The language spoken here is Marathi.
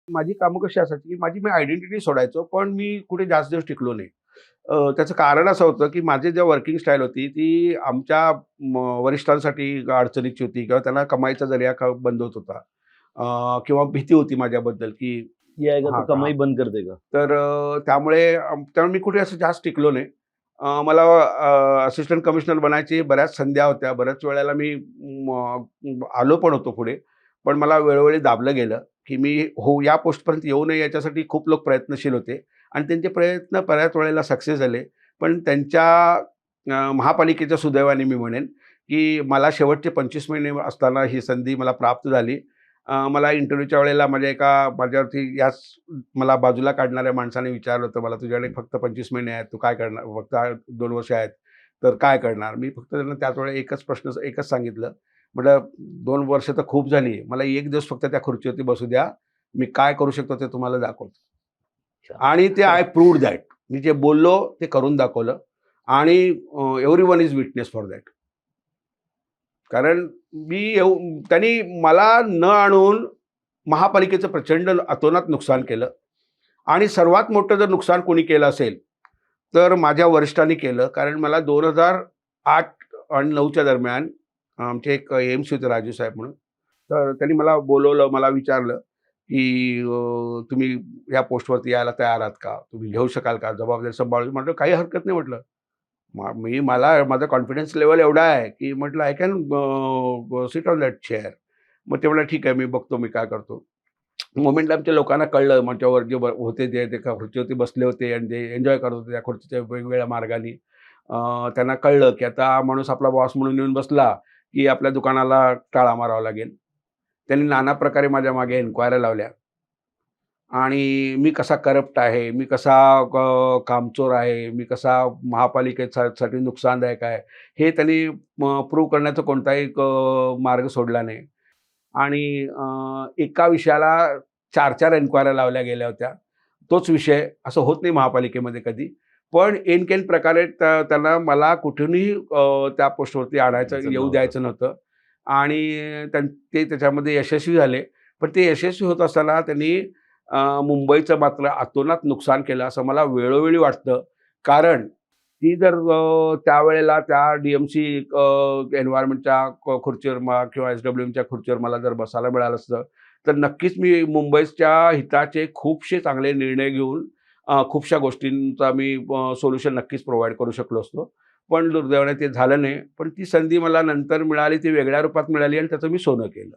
माझी कामं कशी असायची, की मी आयडेंटिटी सोडायचो, पण मी कुठे जास्त दिवस टिकलो नाही. त्याचं कारण असं होतं, की माझी जी वर्किंग स्टाईल होती, ती आमच्या वरिष्ठांसाठी अडचणीची होती किंवा त्यांना कमाईचा जरिया बंद होत होता. किंवा भीती होती माझ्याबद्दल, की ये आएगा तो हां का? कमाई बंद कर देगा. तर त्यामुळे मी कुठे असं जास्त टिकलो नाही. मला असिस्टंट कमिशनर बनायची बऱ्याच संध्या होत्या. बऱ्याच वेळेला मी आलो पण होतो पुढे. पण मला वेळोवेळी दाबलं गेलं, की मी या पोस्टपर्यंत येऊ नये याच्यासाठी खूप लोक प्रयत्नशील होते आणि त्यांचे प्रयत्न बऱ्याच वेळेला सक्सेस झाले. पण त्यांच्या महापालिकेच्या सुदैवाने मी म्हणेन, की मला शेवटचे 25 महिने असताना ही संधी मला प्राप्त झाली. मला इंटरव्ह्यूच्या वेळेला माझ्यावरती मला बाजूला काढणाऱ्या माणसाने विचारलं होतं, "मला तुझ्याकडे फक्त 25 महिने आहेत, तू काय करणार? फक्त 2 वर्ष आहेत, तर काय करणार?" मी फक्त त्यांना त्याच वेळेला एकच सांगितलं. म्हटलं, "2 वर्ष तर खूप झाली. मला 1 दिवस फक्त त्या खुर्चीवरती बसू द्या. मी काय करू शकतो ते तुम्हाला दाखवतो." अच्छा. आणि ते आय प्रूव्हड दॅट. मी जे बोललो ते करून दाखवलं आणि everyone is witness for that. कारण त्यांनी मला न आणून महापालिकेचं प्रचंड अतोनात नुकसान केलं आणि सर्वात मोठं जर नुकसान कोणी केलं असेल, तर माझ्या वरिष्ठांनी केलं. कारण मला 2008 आणि 9च्या दरम्यान आमचे एक एम-सी होते राजू साहेब म्हणून. तर त्यांनी मला बोलावलं, मला विचारलं, की "तुम्ही या पोस्टवरती यायला तयार आहात का? तुम्ही घेऊ शकाल का? जबाबदारी सांभाळून?" म्हटलं, "काही हरकत नाही," म्हटलं. माझा कॉन्फिडन्स लेव्हल एवढा आहे, की म्हटलं I can sit on that chair. मग ते म्हणाले, "ठीक आहे, मी बघतो मी काय करतो." मोमेंटला आमच्या लोकांना कळलं माझ्यावर जे होते ते ते खुर्चीवरती बसले होते आणि जे एन्जॉय करत होते त्या खुर्चीच्या वेगवेगळ्या मार्गाने. त्यांना कळलं, की आता हा माणूस आपला बॉस म्हणून येऊन बसला, की आपल्या दुकानाला टाळा मारावा लागेल. त्यांनी नाना प्रकारे माझ्या मागे इन्क्वायऱ्या लावल्या. आणि मी कसा करप्ट आहे, मी कसा कामचोर आहे, मी कसा साठी नुकसानदायक आहे, हे त्यांनी प्रूव्ह करण्याचा कोणताही मार्ग सोडला नाही. आणि एका विषयाला 4-4 एन्क्वायऱ्या लावल्या गेल्या होत्या. तोच विषय असं होत नाही महापालिकेमध्ये कधी. पण ऐन-केन प्रकारे त्यांना मला कुठूनही त्या पोस्टवरती यायचं येऊ नव्हतं. द्यायचं नव्हतं आणि ते त्याच्यामध्ये यशस्वी झाले. पण ते यशस्वी होत असताना त्यांनी मुंबईचं मात्र अतोनात नुकसान केलं असं मला वेळोवेळी वाटतं. कारण ती जर त्यावेळेला त्या डी-एम-सी एन्व्हायर्नमेंटच्या खुर्चीवर किंवा एस-डब्ल्यू-एमच्या खुर्चीवर मला जर बसायला मिळालं असतं, तर नक्कीच मी मुंबईच्या हिताचे खूपसे चांगले निर्णय घेऊन खूपशा गोष्टींचा मी सोल्युशन नक्कीच प्रोव्हाईड करू शकलो असतो. पण दुर्दैवाने ते झालं नाही. पण ती संधी मला नंतर मिळाली, ती वेगळ्या रूपात मिळाली आणि त्याचं मी सोनं केलं.